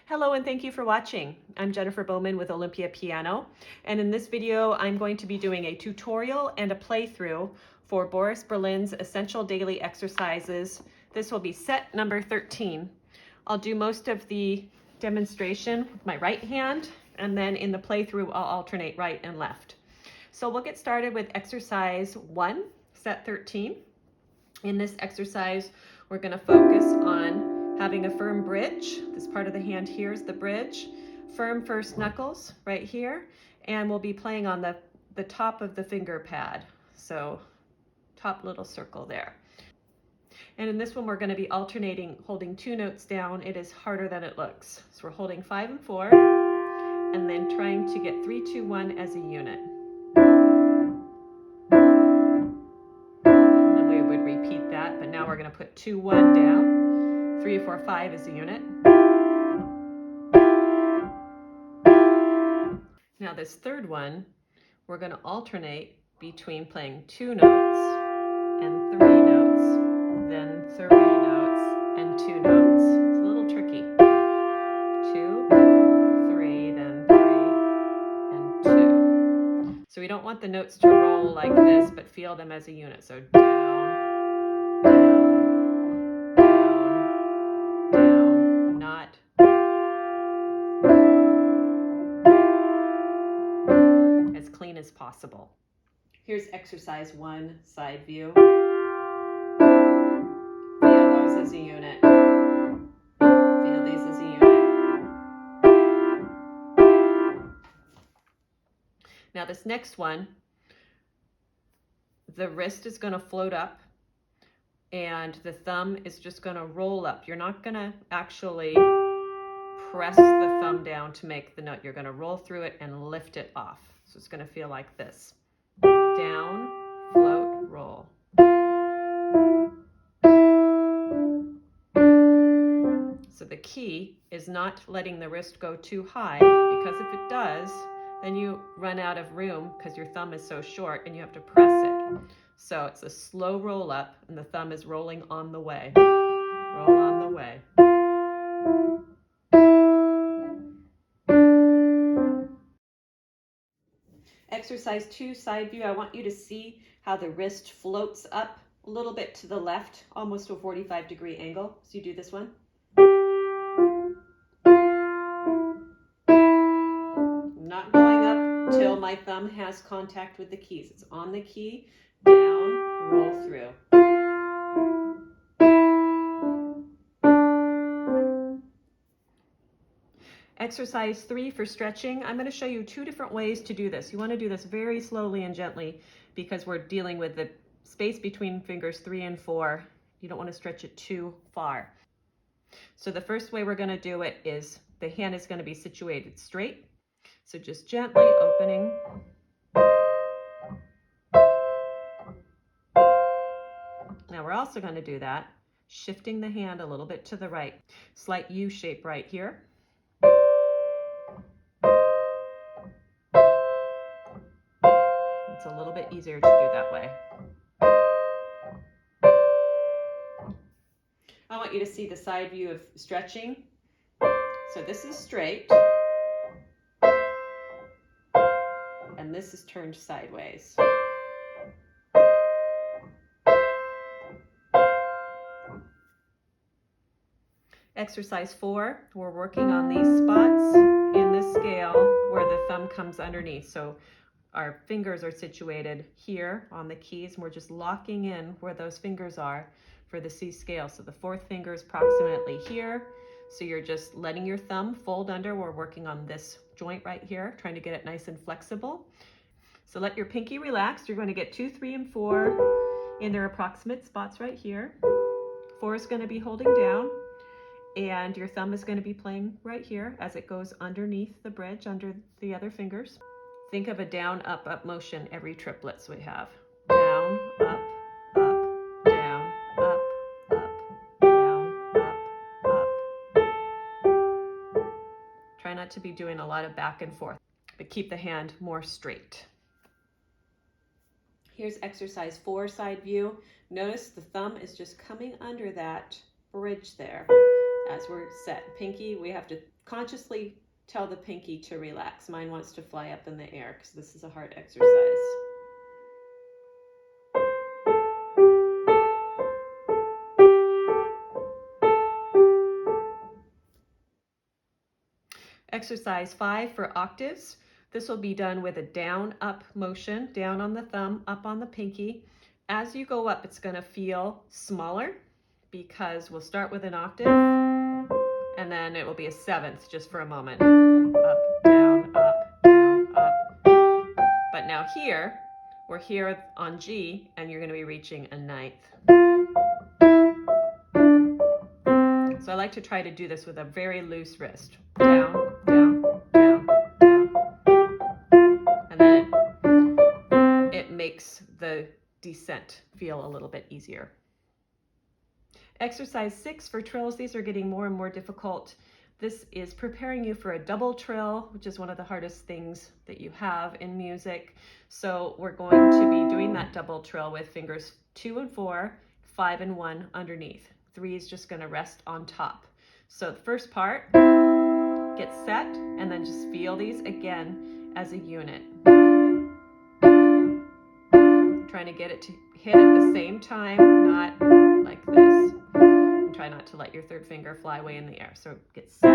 Hello and thank you for watching. I'm Jennifer Bowman with Olympia Piano, and in this video I'm going to be doing a tutorial and a playthrough for Boris Berlin's Essential Daily Exercises. This will be set number 13. I'll do most of the demonstration with my right hand, and then in the playthrough I'll alternate right and left. So we'll get started with exercise 1, set 13. In this exercise we're going to focus on having a firm bridge. This part of the hand here is the bridge. Firm first knuckles right here, and we'll be playing on the top of the finger pad. So top little circle there. And in this one we're going to be alternating holding 2 notes down. It is harder than it looks. So we're holding 5 and 4 and then trying to get 3, 2, 1 as a unit. And then we would repeat that, but now we're going to put 2, 1 down. 3, 4, 5 is a unit. Now this third one, we're going to alternate between playing 2 notes and 3 notes, then 3 notes and 2 notes. It's a little tricky. 2, 3, then 3, and 2. So we don't want the notes to roll like this, but feel them as a unit. So down, down, down, down, not as clean as possible. Here's exercise 1, side view. Feel those as a unit. Feel these as a unit. Now this next one, the wrist is going to float up and the thumb is just going to roll up. You're not going to actually press the thumb down to make the note. You're going to roll through it and lift it off. So it's going to feel like this. Down, float, roll. So the key is not letting the wrist go too high, because if it does, then you run out of room because your thumb is so short and you have to press it. So it's a slow roll up and the thumb is rolling on the way. Roll on the way. Exercise 2, side view. I want you to see how the wrist floats up a little bit to the left, almost to a 45-degree angle. So you do this one. I'm not going up till my thumb has contact with the keys. It's on the key, down, roll through. Exercise 3 for stretching. I'm going to show you 2 different ways to do this. You want to do this very slowly and gently because we're dealing with the space between fingers 3 and 4. You don't want to stretch it too far. So the first way we're going to do it is the hand is going to be situated straight. So just gently opening. Now we're also going to do that, shifting the hand a little bit to the right. Slight U shape right here. It's a little bit easier to do that way. I want you to see the side view of stretching. So this is straight, and this is turned sideways. Exercise 4, we're working on these spots in the scale where the thumb comes underneath. So our fingers are situated here on the keys, and we're just locking in where those fingers are for the C scale. So the 4th finger is approximately here. So you're just letting your thumb fold under. We're working on this joint right here, trying to get it nice and flexible. So let your pinky relax. You're going to get 2, 3, and 4 in their approximate spots right here. 4 is going to be holding down, and your thumb is going to be playing right here as it goes underneath the bridge, under the other fingers. Think of a down, up, up motion every triplets we have. Down, up, up, down, up, up, down, up, up. Try not to be doing a lot of back and forth, but keep the hand more straight. Here's exercise 4, side view. Notice the thumb is just coming under that bridge there. As we're set pinky, we have to consciously tell the pinky to relax. Mine wants to fly up in the air because this is a hard exercise. Exercise 5 for octaves. This will be done with a down-up motion, down on the thumb, up on the pinky. As you go up, it's going to feel smaller because we'll start with an octave, and then it will be a seventh just for a moment. Up, down, up, down, up. But now here, we're here on G, and you're going to be reaching a ninth. So I like to try to do this with a very loose wrist. Down, down, down, down. And then it makes the descent feel a little bit easier. Exercise 6 for trills. These are getting more and more difficult. This is preparing you for a double trill, which is one of the hardest things that you have in music. So we're going to be doing that double trill with fingers 2 and 4, 5 and 1 underneath. 3 is just going to rest on top. So the first part, get set, and then just feel these again as a unit. Trying to get it to hit at the same time, not like this. And try not to let your third finger fly away in the air. So get set.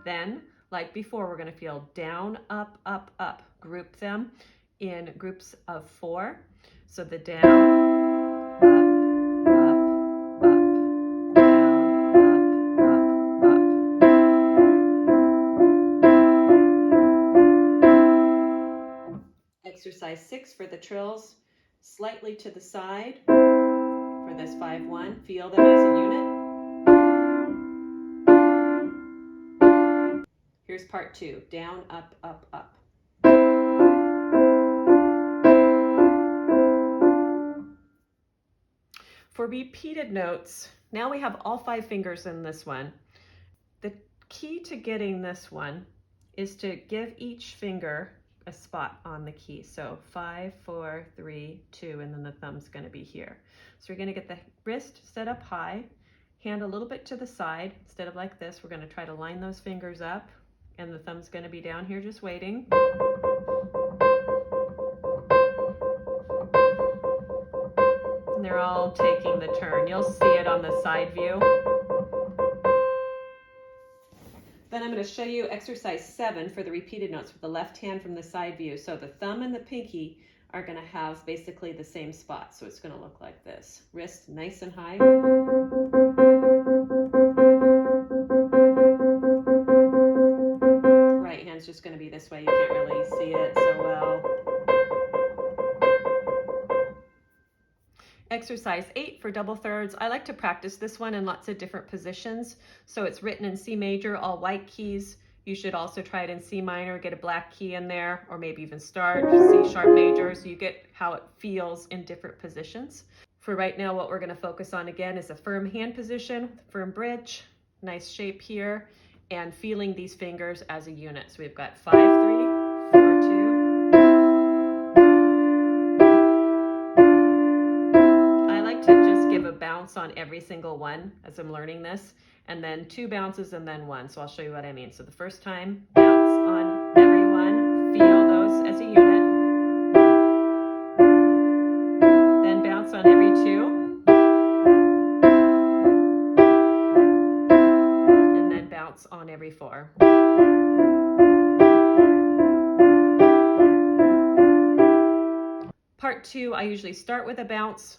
Then, like before, we're going to feel down, up, up, up. Group them in groups of 4. So the down, up, up, up, down, up, up, up. Exercise 6 for the trills, slightly to the side for this 5-1. Feel them as a unit. Here's part 2, down, up, up, up. For repeated notes, now we have all 5 fingers in this one. The key to getting this one is to give each finger a spot on the key. So 5, 4, 3, 2, and then the thumb's going to be here. So we're going to get the wrist set up high, hand a little bit to the side. Instead of like this, we're going to try to line those fingers up, and the thumb's going to be down here just waiting. They're all taking the turn. You'll see it on the side view. Then I'm going to show you exercise 7 for the repeated notes with the left hand from the side view. So the thumb and the pinky are going to have basically the same spot. So it's going to look like this. Wrist nice and high. Right hand's just going to be this way. You can't really see it so well. Exercise 8 for double thirds. I like to practice this one in lots of different positions. So it's written in C major, all white keys. You should also try it in C minor, get a black key in there, or maybe even start C sharp major, so you get how it feels in different positions. For right now, what we're going to focus on again is a firm hand position, firm bridge, nice shape here, and feeling these fingers as a unit. So we've got 5, 3, 4, 2. Give a bounce on every single one as I'm learning this, and then 2 bounces and then 1. So I'll show you what I mean. So the first time, bounce on every one, feel those as a unit. Then bounce on every 2. And then bounce on every 4. Part 2, I usually start with a bounce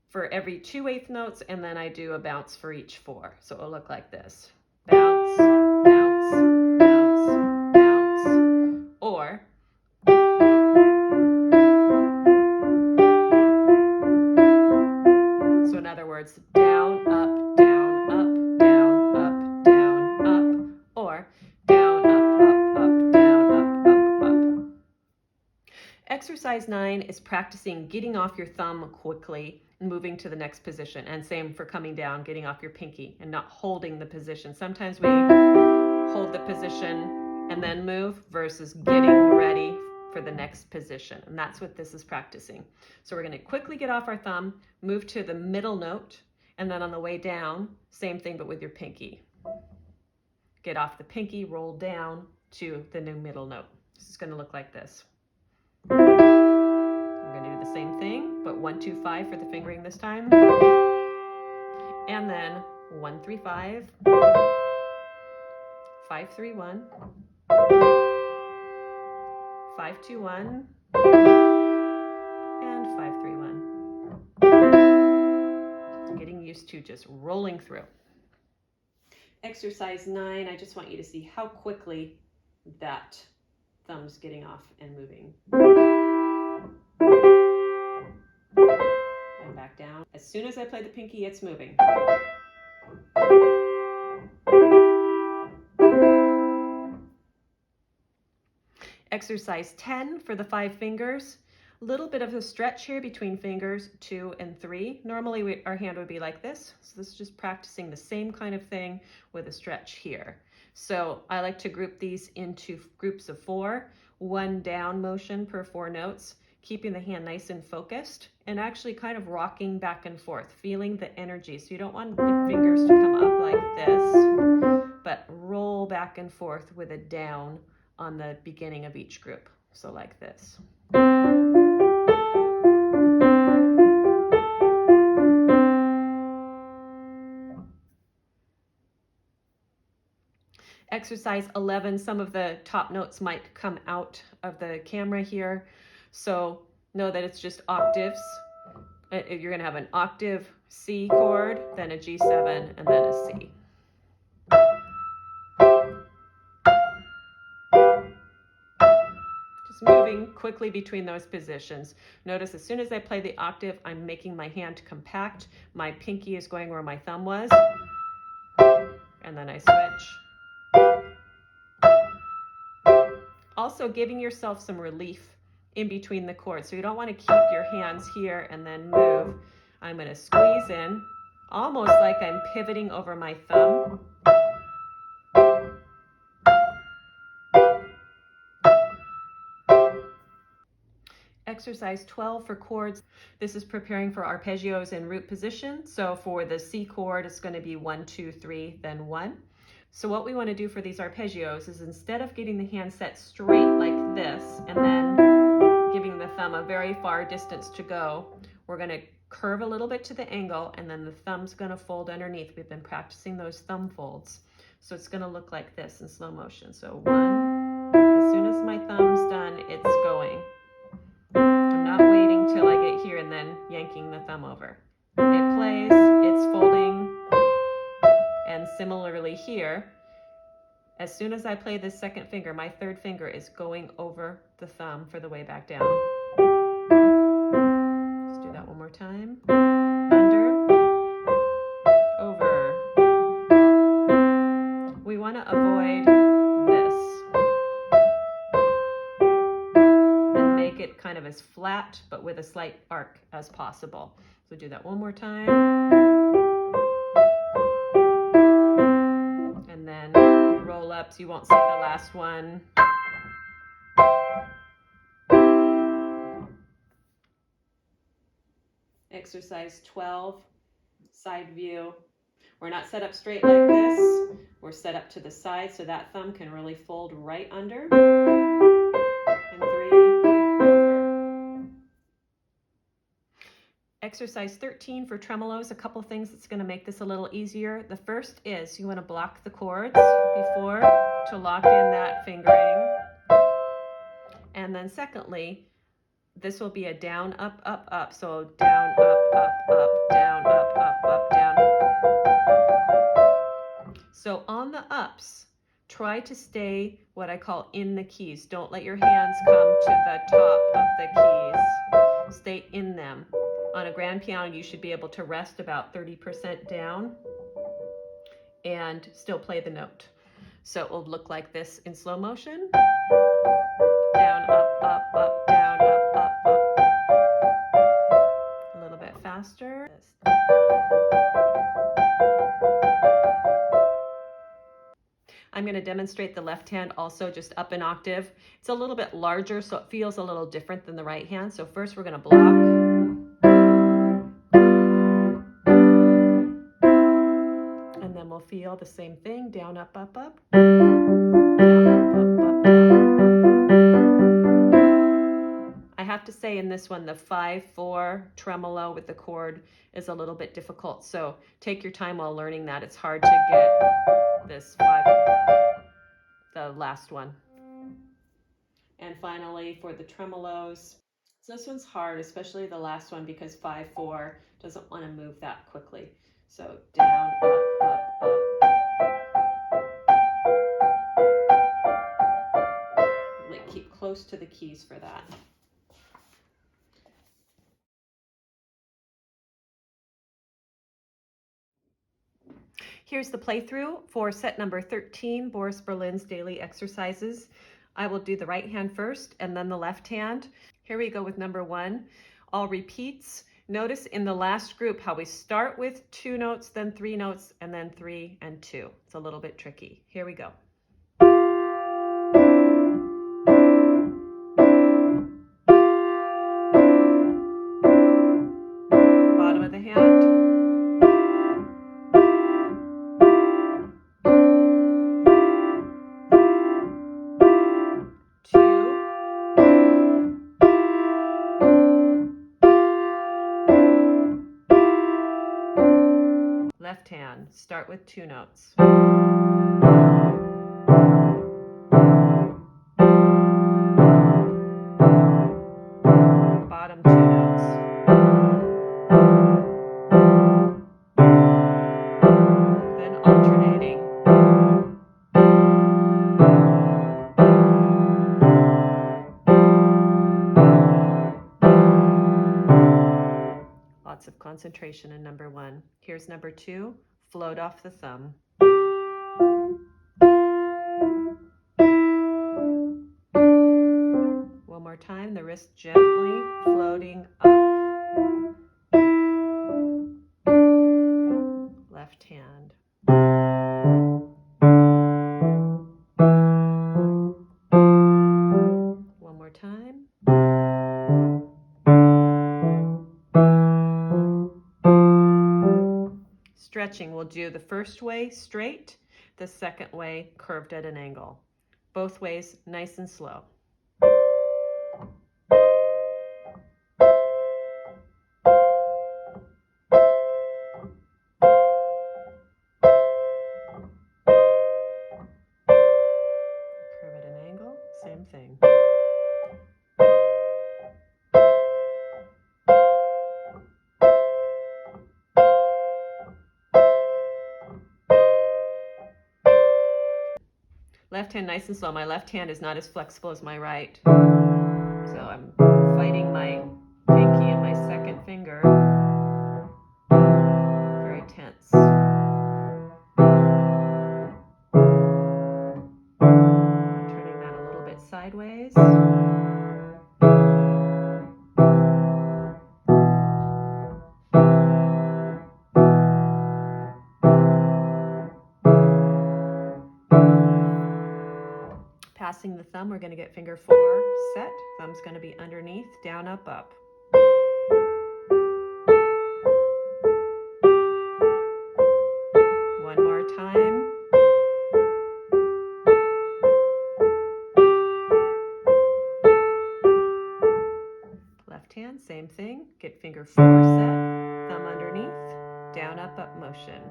for every 2 eighth notes, and then I do a bounce for each 4. So it'll look like this. Bounce, bounce, bounce, bounce. Or so in other words, down, up, down, up, down, up, down, up. Or down, up, up, up, down, up, up, up. Exercise 9 is practicing getting off your thumb quickly and moving to the next position, and same for coming down, getting off your pinky and not holding the position. Sometimes we hold the position and then move versus getting ready for the next position, and that's what this is practicing. So we're going to quickly get off our thumb, move to the middle note, And then on the way down, same thing, but with your pinky. Get off the pinky, roll down to the new middle note. This is going to look like this. I'm going to do the same thing, but 1, 2, 5 for the fingering this time. And then 1, 3, 5, 5, 3, 1, 5, 2, 1, and 5, 3, 1. Getting used to just rolling through. Exercise 9, I just want you to see how quickly that thumb's getting off and moving. And back down. As soon as I play the pinky, it's moving. Exercise 10 for the 5 fingers. A little bit of a stretch here between fingers 2 and 3. Normally our hand would be like this. So this is just practicing the same kind of thing with a stretch here. So I like to group these into groups of 4, 1 down motion per 4 notes, keeping the hand nice and focused and actually kind of rocking back and forth, feeling the energy. So you don't want your fingers to come up like this, but roll back and forth with a down on the beginning of each group. So like this. Exercise 11, some of the top notes might come out of the camera here. So know that it's just octaves. You're going to have an octave C chord, then a G7, and then a C. Just moving quickly between those positions. Notice as soon as I play the octave, I'm making my hand compact. My pinky is going where my thumb was. And then I switch. Also giving yourself some relief in between the chords. So you don't want to keep your hands here and then move. I'm going to squeeze in, almost like I'm pivoting over my thumb. Exercise 12 for chords. This is preparing for arpeggios in root position. So for the C chord, it's going to be 1, 2, 3, then 1. So what we want to do for these arpeggios is instead of getting the hand set straight like this and then giving the thumb a very far distance to go, we're going to curve a little bit to the angle and then the thumb's going to fold underneath. We've been practicing those thumb folds. So it's going to look like this in slow motion. So 1, as soon as my thumb's done, it's going. I'm not waiting till I get here and then yanking the thumb over. It plays, it's folding. And similarly here, as soon as I play this second finger, my third finger is going over the thumb for the way back down. Let's do that one more time. Under, over. We want to avoid this and make it kind of as flat but with a slight arc as possible. So do that one more time. Roll up so you won't see the last one. Exercise 12, side view. We're not set up straight like this. We're set up to the side so that thumb can really fold right under. And 3, over. Exercise 13 for tremolos, a couple things that's going to make this a little easier. The first is you want to block the chords before to lock in that fingering. And then secondly, this will be a down, up, up, up. So down, up, up, up, down, up, up, up, down. So on the ups, try to stay what I call in the keys. Don't let your hands come to the top of the keys. Stay in them. On a grand piano, you should be able to rest about 30% down and still play the note. So it will look like this in slow motion. Down, up, up, up, down, up, up, up. A little bit faster. I'm going to demonstrate the left hand also just up an octave. It's a little bit larger, so it feels a little different than the right hand. So first we're going to block. then we'll feel the same thing, down, up, up, up, down, up, up, up, down. I have to say in this one, the 5/4 tremolo with the chord is a little bit difficult, so take your time while learning that. It's hard to get this 5, the last one. And finally, for the tremolos, so this one's hard, especially the last one, because 5/4 doesn't want to move that quickly. So down, up, up, up. Like keep close to the keys for that. Here's the playthrough for set number 13, Boris Berlin's daily exercises. I will do the right hand first and then the left hand. Here we go with number 1, all repeats. Notice in the last group how we start with 2 notes, then 3 notes, and then 3 and 2. It's a little bit tricky. Here we go. Bottom of the hand. Left hand, start with 2 notes. Bottom 2 notes. Then alternating. Lots of concentration in number 1. Here's number 2, float off the thumb. One more time, the wrist gently floating up. Left hand. One more time. Stretching, we'll do the first way straight, the second way curved at an angle. Both ways nice and slow. Curve at an angle, same thing. Left hand nice and slow. My left hand is not as flexible as my right. So I'm fighting my pinky and my second finger. Very tense. Turning that a little bit sideways. Passing the thumb, we're going to get finger 4 set. Thumb's going to be underneath, down, up, up. One more time. Left hand, same thing. Get finger 4 set, thumb underneath, down, up, up motion.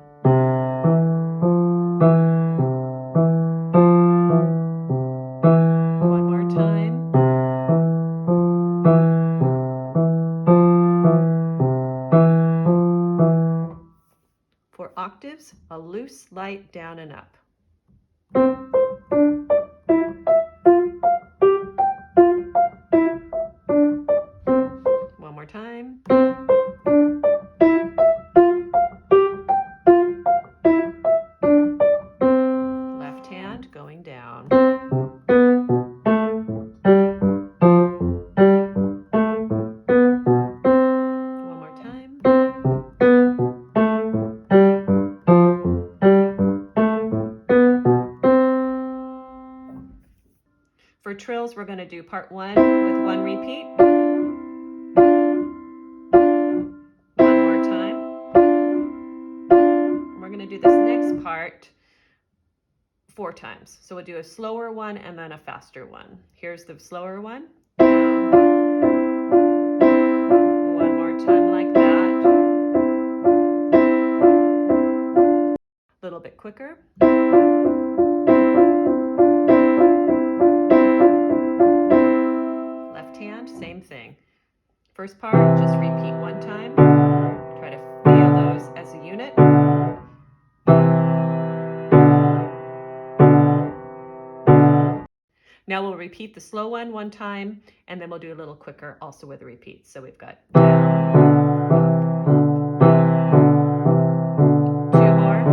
For octaves, a loose, light, down and up. One more time. Left hand going down. One more time. For trills, we're going to do part 1 with 1 repeat. One more time. And we're going to do this next part part 4 times. So we'll do a slower one and then a faster one. Here's the slower one. One more time like that. A little bit quicker. Left hand, same thing. First part, just repeat 1 time. Try to feel those as a unit. Now we'll repeat the slow one 1 time, and then we'll do a little quicker also with a repeat. So we've got down, up, 2 more.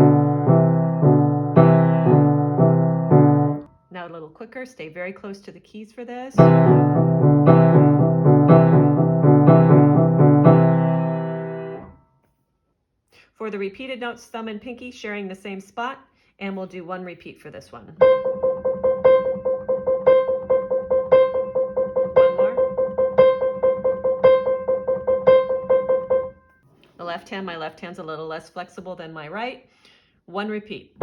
Now a little quicker, stay very close to the keys for this. For the repeated notes, thumb and pinky sharing the same spot, and we'll do 1 repeat for this one. Left hand, my left hand's a little less flexible than my right. 1 repeat.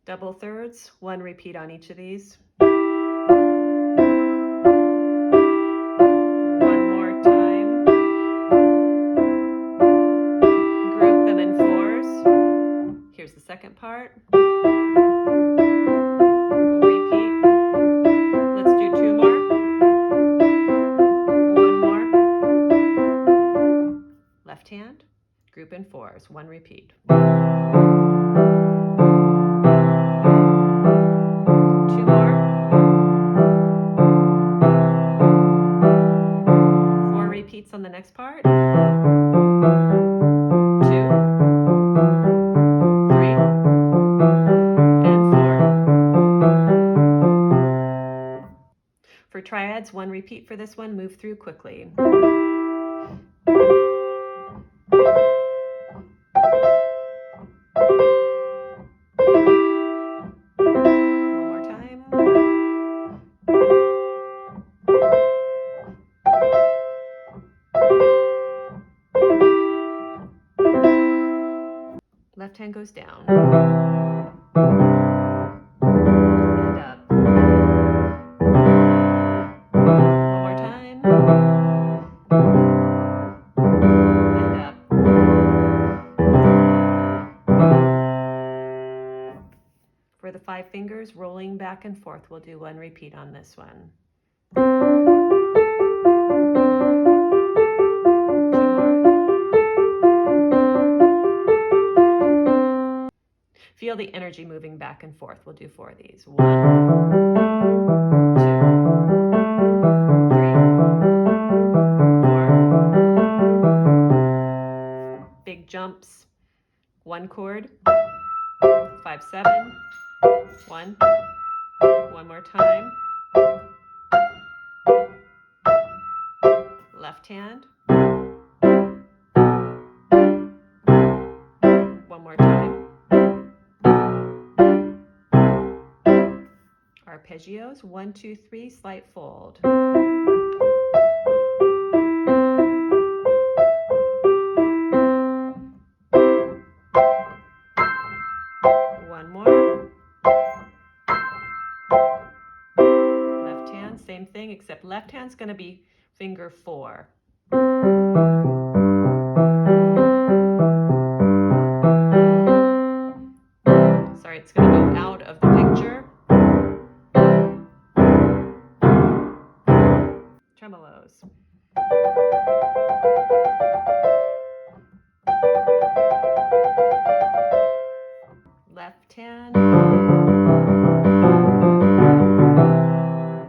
Double thirds, 1 repeat on each of these. 1 more time. Group them in 4s. Here's the second part. Hand, group in 4s, 1 repeat. 2 more. 4 repeats on the next part. 2, 3, and 4. For triads, 1 repeat for this one, move through quickly. Left hand goes down. And up. One more time. And up. For the 5 fingers, rolling back and forth, we'll do 1 repeat on this one. Feel the energy moving back and forth. We'll do 4 of these. 1, 2, 3, 4. Big jumps. 1 chord. 5, 7. 1. 1 more time. Left hand. 1 more time. Arpeggios, 1, 2, 3, slight fold. 1 more. Left hand, same thing, except left hand's going to be finger 4. Sorry, it's going to go out of the picture. Tremolos. Left hand.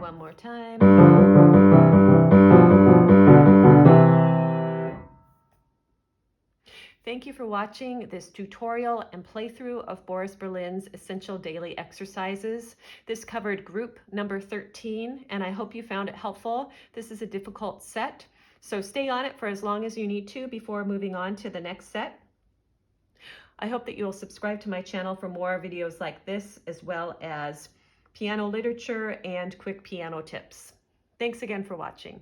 1 more time. Thank you for watching this tutorial and playthrough of Boris Berlin's Essential Daily Exercises. This covered group number 13, and I hope you found it helpful. This is a difficult set, so stay on it for as long as you need to before moving on to the next set. I hope that you'll subscribe to my channel for more videos like this, as well as piano literature and quick piano tips. Thanks again for watching.